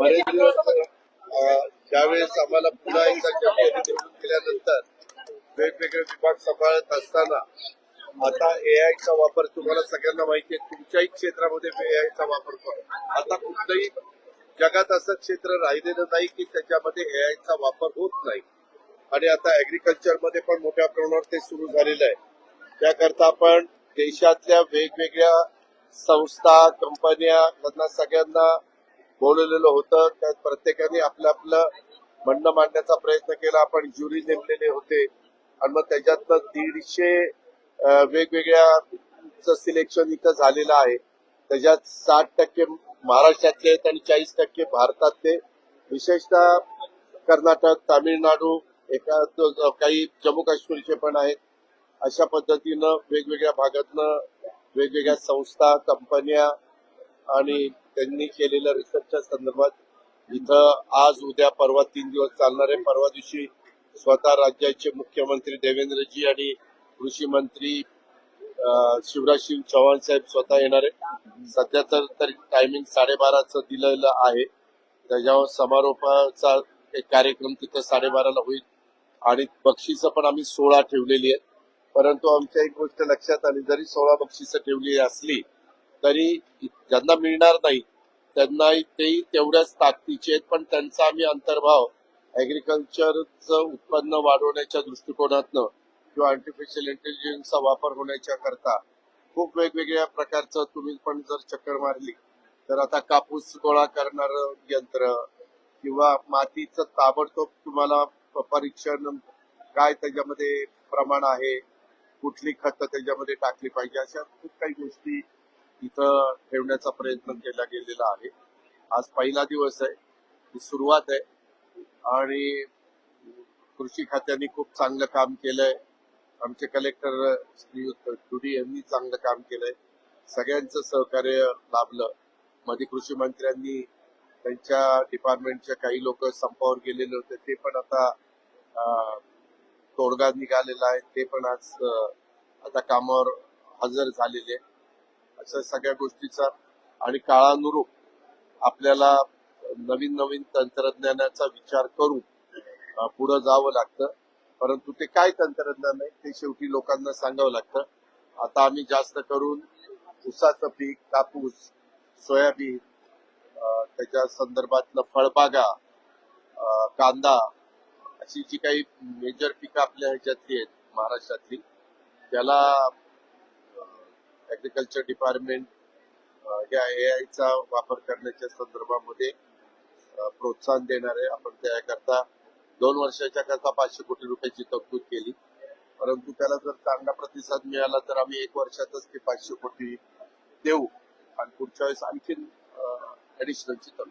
बरेच दिवस ज्यावेळेस आम्हाला पुन्हा एकदा निवडून केल्यानंतर वेगवेगळे विभाग सांभाळत असताना आता एआयचा वापर तुम्हाला सगळ्यांना माहिती आहे, तुमच्याही क्षेत्रामध्ये एआयचा वापर करू. आता कुठलंही जगात असं क्षेत्र राहिलेलं नाही की त्याच्यामध्ये एआयचा वापर होत नाही. आणि आता ऍग्रिकल्चर मध्ये पण मोठ्या प्रमाणावर ते सुरू झालेलं आहे. त्याकरता आपण देशातल्या वेगवेगळ्या संस्था कंपन्या त्यांना सगळ्यांना बोलवलेलं होतं. त्यात प्रत्येकाने आपलं आपलं म्हणणं मांडण्याचा प्रयत्न केला. आपण ज्युरी नेमलेले होते आणि मग त्याच्यातनं 150 वेगवेगळ्या सिलेक्शन इथं झालेलं आहे. त्याच्यात 60% महाराष्ट्रातले आहेत आणि 40% भारतातले, विशेषतः कर्नाटक, तामिळनाडू, काही जम्मू काश्मीरचे पण आहेत. अशा पद्धतीनं वेगवेगळ्या भागातनं वेगवेगळ्या संस्था कंपन्या आणि त्यांनी केलेल्या रिसर्चच्या संदर्भात इथं आज उद्या परवा 3 दिवस चालणार आहे. परवा दिवशी स्वतः राज्याचे मुख्यमंत्री देवेंद्रजी आणि कृषी मंत्री शिवराज सिंग चौहान साहेब स्वतः येणार आहे. सध्या तर टायमिंग 12:30चं दिलेलं आहे. त्याच्यावर समारोपाचा एक कार्यक्रम तिथं 12:30ला होईल आणि बक्षिसं पण आम्ही 16 ठेवलेली आहेत. परंतु आमच्या एक गोष्ट लक्षात आली, जरी 16 बक्षिसं ठेवली असली तरी ज्यांना मिळणार नाही त्यांना तेही तेवढ्याच ताकदीचे आहेत. पण त्यांचा आम्ही अंतर्भाव ऍग्रिकल्चरचं उत्पन्न वाढवण्याच्या दृष्टिकोनातनं किंवा आर्टिफिशियल इंटेलिजन्सचा वापर होण्याच्या करता खूप वेगवेगळ्या प्रकारचं, तुम्ही पण जर चक्कर मारली तर आता कापूस गोळा करणारं यंत्र किंवा मातीचं ताबडतोब तुम्हाला परीक्षण, काय त्याच्यामध्ये प्रमाण आहे, कुठली खतं त्याच्यामध्ये टाकली पाहिजे, अशा खूप काही गोष्टी इथं ठेवण्याचा प्रयत्न केला गेलेला आहे. आज पहिला दिवस आहे, ही सुरुवात आहे आणि कृषी खात्याने खूप चांगलं काम केलंय. आमचे कलेक्टर श्रीयुत टुडी यांनी चांगलं काम केलंय. सगळ्यांचं सहकार्य लाभलं. मध्ये कृषी मंत्र्यांनी त्यांच्या डिपार्टमेंटचे काही लोक संपावर गेलेले होते, ते पण आता तोडगा निघालेला आहे. ते पण आज आता कामावर हजर झालेले. अशा सगळ्या गोष्टीचा आणि काळानुरूप आपल्याला नवीन नवीन तंत्रज्ञानाचा विचार करून पुढे जावं लागतं. परंतु ते काय तंत्रज्ञान आहे ते शेवटी लोकांना सांगावं लागतं. आता आम्ही जास्त करून ऊसाचं पीक, कापूस, सोयाबीन, त्याच्या संदर्भातलं फळबागा, कांदा, अशी जी काही मेजर पिकं आपल्या ह्याच्यातली आहेत महाराष्ट्रातली, त्याला ऍग्रिकल्चर डिपार्टमेंट या एआयचा वापर करण्याच्या संदर्भामध्ये प्रोत्साहन देणार आहे. आपण त्याकरता 2 वर्षाच्या करता 500 कोटी रुपयाची तरतूद केली. परंतु त्याला जर चांगला प्रतिसाद मिळाला तर आम्ही 1 वर्षातच ते 500 कोटी देऊ आणि पुढच्या वेळेस आणखीन ऍडिशनलची तरतूद.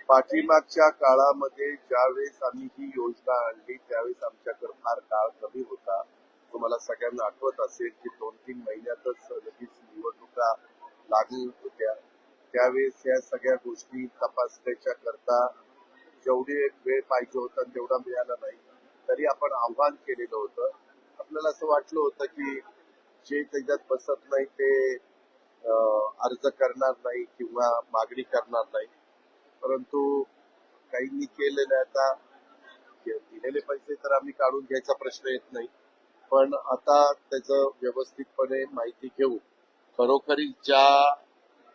पाठीमागच्या काळामध्ये ज्यावेळेस आम्ही ही योजना आणली त्यावेळेस आमच्याकडे फार काळ कमी होता. तुम्हाला सगळ्यांना आठवत असेल की 2-3 महिन्यातच लगेच निवडणुका लागू होत्या. त्यावेळेस या सगळ्या गोष्टी तपासण्याच्या करता जेवढी वेळ पाहिजे होता तेवढा मिळाला नाही. तरी आपण आव्हान केलेलं होतं. आपल्याला असं वाटलं होतं की जे त्याच्यात बसत नाही ते अर्ज करणार नाही किंवा मागणी करणार नाही. परंतु काहींनी केलेलं, आता दिलेले पैसे तर आम्ही काढून घ्यायचा प्रश्न येत नाही, पण आता त्याचं व्यवस्थितपणे माहिती घेऊन खरोखरी ज्या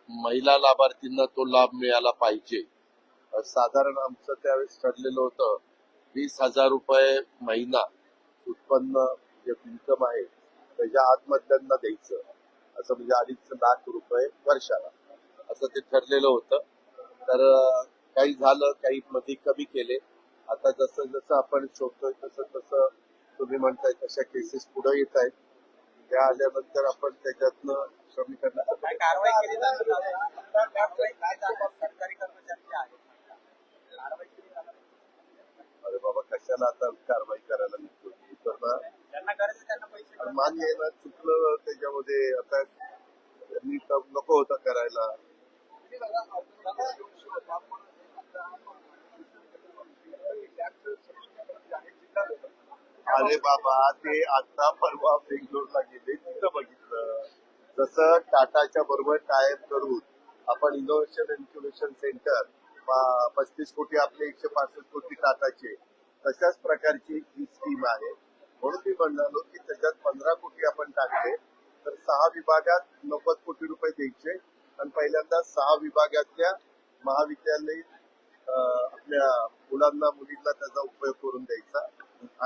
महिला लाभार्थींना तो लाभ मिळाला पाहिजे. साधारण आमचं त्यावेळेस ठरलेलं होतं 20,000 रुपये महिना उत्पन्न जे इन्कम आहे त्याच्या आतमधल्यांना द्यायचं, असं म्हणजे 2.5 लाख रुपये वर्षाला, असं ते ठरलेलं होतं. तर काही झालं, काही मध्ये कमी केले. आता जसं जसं आपण शोधतोय तसं तसं तुम्ही म्हणताय तशा केसेस पुढे येत आहेत. त्या आल्यानंतर आपण त्याच्यातनं कमी करण्याचा कारवाई केली सरकारी कर्मचारी आहेत. अरे बाबा, कशाला आता कारवाई करायला निघतो? मान्य आहे ना, चुकलं त्याच्यामध्ये. आता मी नको होतं करायला. अरे बाबा, ते आता परवा बेंगलोरला गेले, तिथं बघितलं. तसं टाटाच्या बरोबर टायप करून आपण इनोव्हेशन इन्क्युबेशन सेंटर 35 कोटी आपले 165 कोटी टाटाचे तशाच प्रकारची ही स्कीम आहे. म्हणून मी म्हणालो की त्याच्यात 15 कोटी आपण टाकले तर 6 विभागात 90 कोटी रुपये द्यायचे आणि पहिल्यांदा 6 विभागातल्या महाविद्यालयीन आपल्या मुलांना मुलींना त्याचा उपयोग करून द्यायचा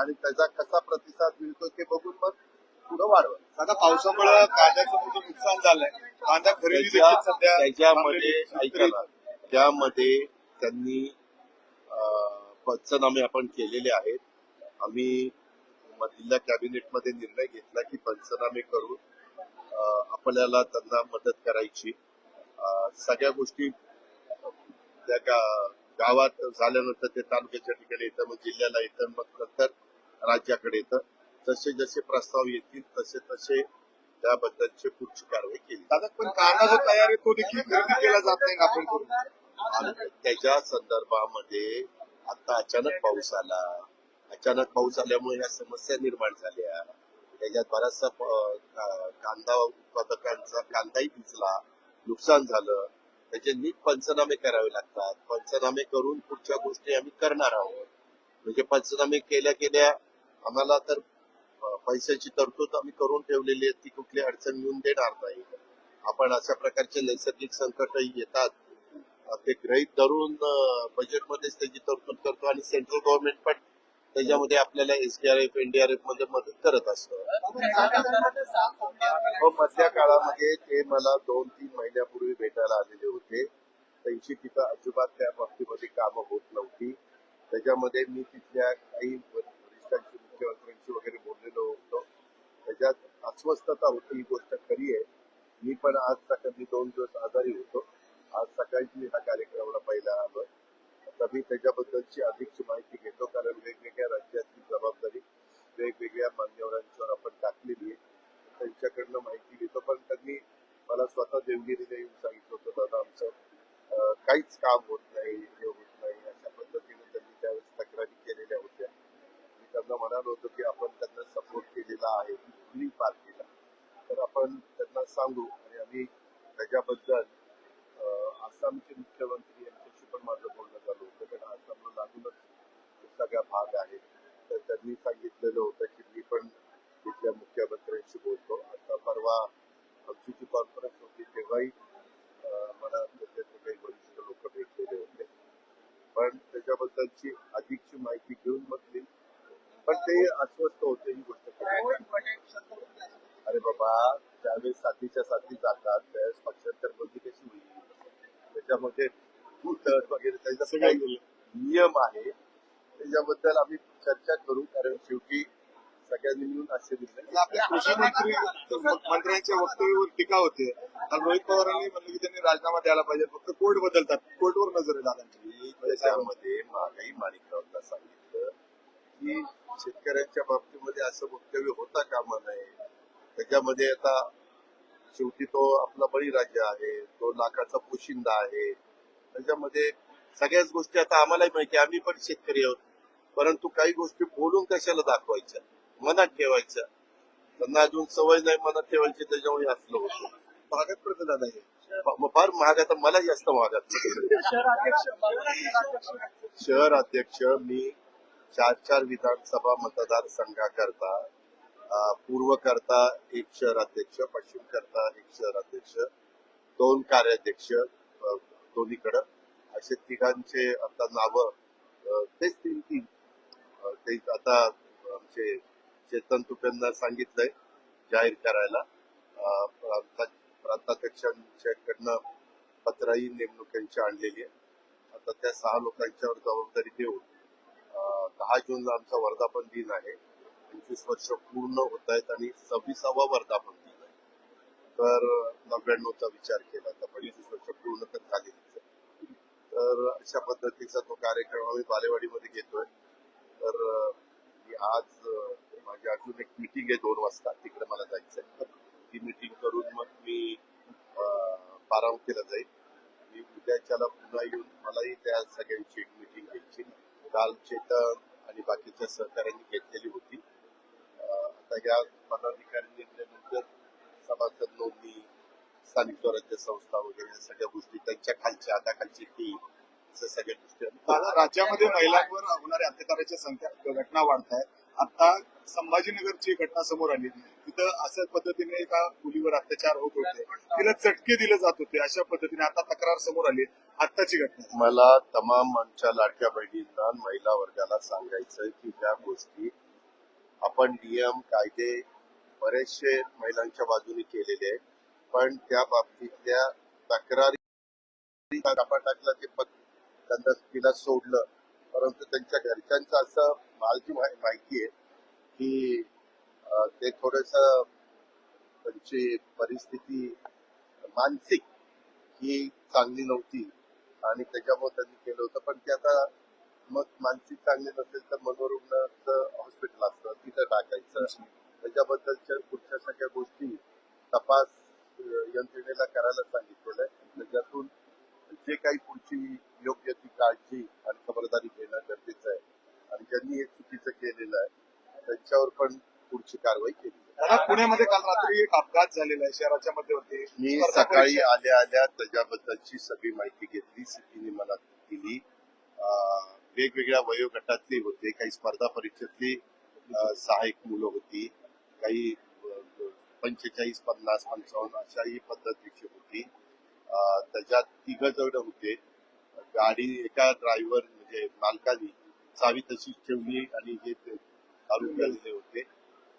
आणि त्याचा कसा प्रतिसाद मिळतो ते बघून मग पुढे वाढवा. आता पावसामुळे कांद्याचं मोठं नुकसान झालंय. कांदा खरेदी देखील सध्या त्याच्यामध्ये ऐका ना, त्यामध्ये त्यांनी पंचनामे आपण केलेले आहेत. आम्ही जिल्हा कॅबिनेटमध्ये निर्णय घेतला की पंचनामे करून आपल्याला त्यांना मदत करायची. सगळ्या गोष्टी त्या गावात झाल्यानंतर ते तालुक्याच्या ठिकाणी येतं, मग जिल्ह्याला येतं, मग नंतर राज्याकडे येतं. जसे जसे प्रस्ताव येतील तसे तसे त्याबद्दलची पुढची कारवाई केली. दादा पण कांदा जो तयार आहे तो देखील खरेदी केला जात नाही आपण करून. आणि त्याच्या संदर्भामध्ये आता अचानक पाऊस आला. अचानक पाऊस आल्यामुळे या समस्या निर्माण झाल्या. त्याच्यात बराचसा कांदा उत्पादकांचा कांदाही भिजला, नुकसान झालं. त्याचे नीट पंचनामे करावे लागतात. पंचनामे करून पुढच्या गोष्टी आम्ही करणार आहोत. म्हणजे पंचनामे केल्या केल्या आम्हाला तर पैशाची तरतूद आम्ही करून ठेवलेली आहे, ती कुठली अडचण येऊन देणार नाही. आपण अशा प्रकारचे नैसर्गिक संकटही येतात ते गृहीत धरून बजेटमध्येच त्याची तरतूद करतो आणि सेंट्रल गव्हर्नमेंट पण त्याच्यामध्ये आपल्याला एसडीआरएफ एनडीआरएफ मध्ये मदत करत असतो. मधल्या काळामध्ये ते मला 2-3 महिन्यापूर्वी भेटायला आलेले होते. त्यांची तिथं अजिबात त्या बाबतीमध्ये कामं होत नव्हती. त्याच्यामध्ये मी तिथल्या काही वरिष्ठांशी मुख्यमंत्र्यांशी वगैरे बोललेलो होतो. त्याच्यात अस्वस्थता होती, ही गोष्ट खरी आहे. मी पण आज सकाळी 2 दिवस आजारी होतो. आज सकाळी मी हा कार्यक्रमाला पहिला आलो. आता मी त्याच्याबद्दलची अधिकची माहिती घेतो, कारण वेगवेगळ्या राज्यातली जबाबदारी वेगवेगळ्या मान्यवरांच्यावर आपण टाकलेली आहे. त्यांच्याकडनं माहिती घेतो. पण त्यांनी मला स्वतः देवगिरीला येऊन सांगितलं होतं, दादा आमचं काहीच काम होत नाही, हे होत नाही, अशा पद्धतीने त्यांनी त्यावेळेस तक्रारी केलेल्या होत्या. मी त्यांना म्हणालो होतो की आपण त्यांना सपोर्ट केलेला आहे कुठलीही पार्टीला, तर आपण त्यांना सांगू आणि आम्ही त्याच्याबद्दल आसामचे मुख्यमंत्री यांच्याशी पण माझं बोलणं चालू होतं, कारण आसामला लागूनच सगळा भाग आहे. तर त्यांनी सांगितलेलं होतं की मी पण तिथल्या मुख्यमंत्र्यांशी बोलतो. आता परवा आमची जी कॉन्फरन्स होती तेव्हाही मला त्याच्यातले काही वरिष्ठ लोक भेटलेले होते. पण त्याच्याबद्दलची अधिकची माहिती घेऊन मग मी पण ते अस्वस्थ होते ही गोष्ट. अरे बाबा, ज्यावेळेस साथीच्या साथी जातात त्यावेळेस पक्षांतर बंदी कशी होईल? त्याच्यामध्ये वगैरे त्याचा काही नियम आहे. त्याच्याबद्दल आम्ही चर्चा करू, कारण शेवटी सगळ्यांनी मिळून असे निर्णय. आपल्या कृषी मंत्र्यांच्या वक्तव्यावर टीका होते. काल रोहित पवारांनी म्हणलं की त्यांनी राजीनामा द्यायला पाहिजे, फक्त कोर्ट बदलतात. कोर्टवर नजर आहे दादांची. त्याच्यामध्ये मागही माणिकरावांना सांगितलं की शेतकऱ्यांच्या बाबतीमध्ये असं वक्तव्य होता कामा नये. त्याच्यामध्ये आता शेवटी तो आपला बळीराजा आहे, तो लाखाचा पोशिंदा आहे. त्याच्यामध्ये सगळ्याच गोष्टी आता आम्हालाही माहिती, आम्ही पण शेतकरी आहोत. परंतु काही गोष्टी बोलून कशाला दाखवायच्या, मनात ठेवायच्या. त्यांना अजून सवय नाही मनात ठेवायची, त्याच्यामुळे असलं होतं. भागात पडतं दादा हे. फार महाग, आता मला जास्त महागात. शहर अध्यक्ष मी 4 विधानसभा मतदारसंघाकरता पूर्व करता 1 शहर अध्यक्ष, पश्चिम करता 1 शहर अध्यक्ष, 2 कार्याध्यक्ष दोन्हीकडं, असे तिघांचे आता नावं तेच 3 ते आता आमचे चेतन तुपेंना सांगितलंय जाहीर करायला. प्रांताध्यक्षांच्याकडनं पत्रही नेमणुकांची आणलेली आहे. आता त्या 6 लोकांच्यावर जबाबदारी देऊन 10 जूनला आमचा वर्धापन दिन आहे. 25 वर्ष पूर्ण होत आहेत आणि 26वा वर्धापन दिन आहे. तर 99चा विचार केला तर 25 वर्ष पूर्ण तर झालेलीच आहे. तर अशा पद्धतीचा तो कार्यक्रम आम्ही बालेवाडीमध्ये घेतोय. तर मी आज माझी अजून एक मीटिंग आहे 2 वाजता, तिकडे मला जायचंय. ती मीटिंग करून मग मी बारामतीला जाईल. मी उद्याच्याला पुन्हा येऊन मलाही त्या सगळ्यांची एक मीटिंग घ्यायची. काल चेतन आणि बाकीच्या सहकाऱ्यांनी घेतलेली होती. आता या पदाधिकारी नेमल्यानंतर सभासद नोंदणी स्थानिक स्वराज्य संस्था वगैरे या सगळ्या गोष्टी त्यांच्या खालच्या हाताखालची टीम असं सगळ्या गोष्टी आम्ही दादा, राज्यामध्ये महिलांवर होणाऱ्या अत्याचाराच्या संख्या घटना वाढत आहेत. आता संभाजीनगरची एक घटना समोर आली, तिथं अशाच पद्धतीने एका मुलीवर अत्याचार होत होते, तिला चटके दिले जात होते. अशा पद्धतीने आता तक्रार समोर आली. आत्ताची घटना मला तमाम आमच्या लाडक्या बहिणींना महिला वर्गाला सांगायचं की त्या गोष्टी आपण नियम कायदे बरेचसे महिलांच्या बाजूने केलेले आहेत, पण त्या बाबतीतल्या तक्रारी टाकला ते त्यांना तिला सोडलं. परंतु त्यांच्या घरच्यांचं असं मला जी माहिती आहे की ते थोडस त्यांची परिस्थिती मानसिक ही चांगली नव्हती आणि त्याच्यामुळे त्यांनी केलं होतं. पण ते आता मग मानसिक चांगली नसेल तर मनोरुग्णाचं हॉस्पिटल असतं तिथं टाकायचं. त्याच्याबद्दलच्या पुढच्या सगळ्या गोष्टी तपास यंत्रणेला करायला सांगितलेलं आहे. त्याच्यातून जे काही पुढची योग्य ती काळजी आणि खबरदारी घेणं गरजेचं आहे आणि ज्यांनी हे चुकीचं केलेलं आहे त्यांच्यावर पण पुढची कारवाई केली आहे. दादा, पुण्यामध्ये काल रात्री एक अपघात झालेला आहे शहराच्या मध्यवर्ती. मी स्पर्धा सकाळी परीक्षा- आल्या आल्या त्याच्याबद्दलची सगळी माहिती घेतली. सिटीने मला दिली. वेगवेगळ्या वयोगटातली होते. काही स्पर्धा परीक्षेतली 6 मुलं होती. काही 45, 50, 55 अशाही पद्धतीची होती. त्याच्यात 3 जण होते. गाडी एका ड्रायव्हर म्हणजे मालकाने चावी तशीच ठेवली आणि हे दारू प्यालेले होते.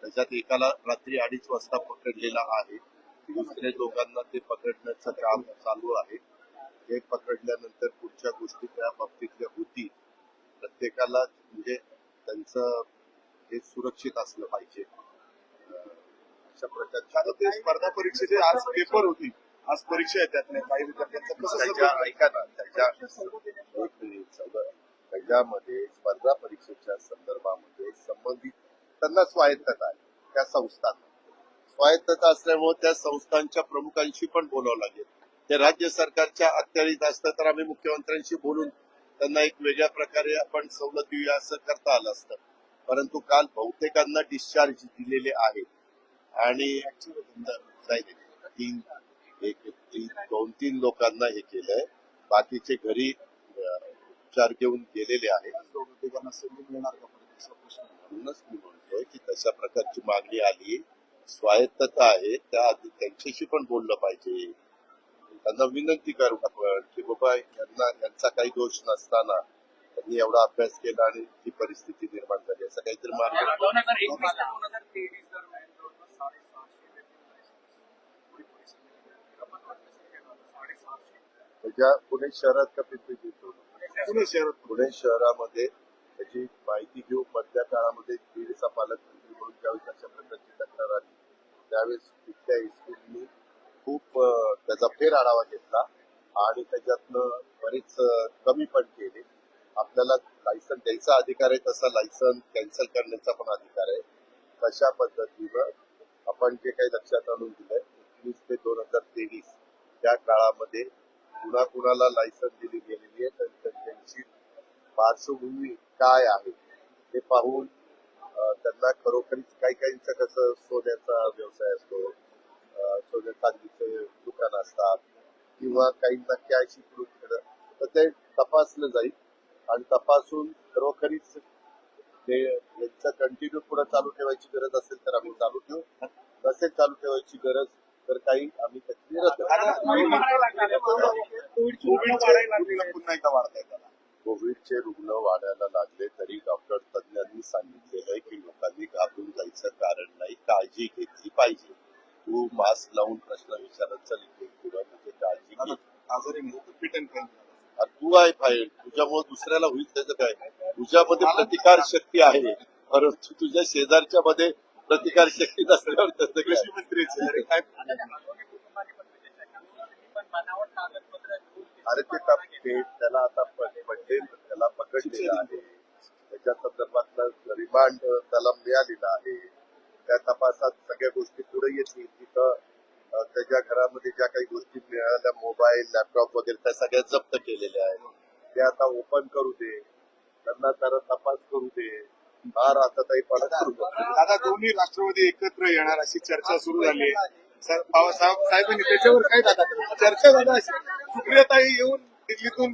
त्याच्यात एकाला रात्री 2:30 वाजता पकडलेला आहे. दुसऱ्या दोघांना ते पकडण्याचं काम चालू आहे. हे पकडल्यानंतर पुढच्या गोष्टी त्या बाबतीतल्या होती. प्रत्येकाला म्हणजे त्यांचं हे सुरक्षित असलं पाहिजे अशा प्रकारच्या आता ते स्पर्धा परीक्षेचे आज पेपर होती, आज परीक्षा आहे. त्यातल्या काही विद्यार्थ्यांचं कसं त्याच्या सगळं- ऐका ना त्याच्यामध्ये स्पर्धा परीक्षेच्या संदर्भामध्ये संबंधित त्यांना स्वायत्तता आहे. त्या संस्थांना स्वायत्तता असल्यामुळे त्या संस्थांच्या प्रमुखांशी पण बोलावं लागेल. ते राज्य सरकारच्या अखत्यारीत असतं तर आम्ही मुख्यमंत्र्यांशी बोलून त्यांना एक वेगळ्या प्रकारे आपण सवलत देऊया असं करता आलं असतं. परंतु काल बहुतेकांना डिस्चार्ज दिलेले आहेत आणि 2-3 लोकांना हे केलंय. बाकीचे घरी उपचार घेऊन गेलेले आहेत. बहुतेकांना संधी मिळणार का परत असा प्रश्न आहे. म्हणूनच मी म्हणतोय की तशा प्रकारची मागणी आली. स्वायत्तता आहे त्या आधी त्यांच्याशी पण बोललं पाहिजे. त्यांना विनंती करू आपण की बाबा यांचा काही दोष नसताना त्यांनी एवढा अभ्यास केला आणि ही परिस्थिती निर्माण झाली असं काहीतरी मार्ग 2021 ते 2023 दरम्यान जवळपास 750 त्याच्या पुणे शहरात का पिंपरी चिंचवड पुणे शहरात पुणे शहरामध्ये त्याची माहिती घेऊन मधल्या काळामध्ये बीडचा पालकमंत्री म्हणून ज्यावेळेस अशा प्रकारची तक्रार आली त्यावेळेस तिथल्या स्कूलनी खूप त्याचा फेर आढावा घेतला आणि त्याच्यातनं बरेच कमी पण केले. आपल्याला लायसन द्यायचा अधिकार आहे तसा लायसन कॅन्सल करण्याचा पण अधिकार आहे. तशा पद्धतीनं आपण जे काही लक्षात आणून दिलंय 21 ते 2023 त्या काळामध्ये कुणाला लायसन दिली गेलेली आहे तर त्यांची पार्श्वभूमी काय आहे हे पाहून त्यांना खरोखरीच काहींचं कसं सोन्याचा व्यवसाय असतो, सोन्या चांदीचे दुकान असतात किंवा काहींना कॅश इकडून तर ते तपासलं जाईल आणि तपासून खरोखरीच ते यांचं कंटिन्यू पुढे चालू ठेवायची गरज असेल तर आम्ही चालू ठेवू. नसेल चालू ठेवायची गरज तर काही आम्ही त्याची रद्द कोविडचे पुन्हा एकदा वाढत आहे. कोविडचे रुग्ण वाढायला लागले तरी डॉक्टर तज्ञांनी सांगितलेलं आहे की लोकांनी घाबरून जायचं कारण नाही. काळजी घेतली पाहिजे. तू मास्क लावून प्रश्न विचारत चल पुढं म्हणजे काळजी घे. आजारी नाही तर फिट अँड फाईन. तू आहे फाईल तुझ्यामुळे दुसऱ्याला होईल त्याचं काय. तुझ्यामध्ये प्रतिकार शक्ती आहे परंतु तुझ्या शेजारच्या मध्ये प्रतिकार शक्ती नसल्यावर त्याचं काय. कृषी मंत्रीचे अरे काय अरे ते त्याला आता पटेल त्याला पकडलेलं आहे. त्याच्या संदर्भातलं रिमांड त्याला मिळालेला आहे. त्या तपासात सगळ्या गोष्टी पुढे येतील. तिथं त्याच्या घरामध्ये ज्या काही गोष्टी मिळाल्या मोबाईल लॅपटॉप वगैरे त्या सगळ्या जप्त केलेल्या आहेत. ते आता ओपन करू दे त्यांना जरा तपास करू दे. फार आता काही पडत करू दे. दादा दोन्ही राष्ट्रवादी एकत्र येणार अशी चर्चा सुरू झाली आहे. साहेबांनी त्याच्यावर काय दादा चर्चा झाला अशी सुप्रियाताई येऊन दिल्लीतून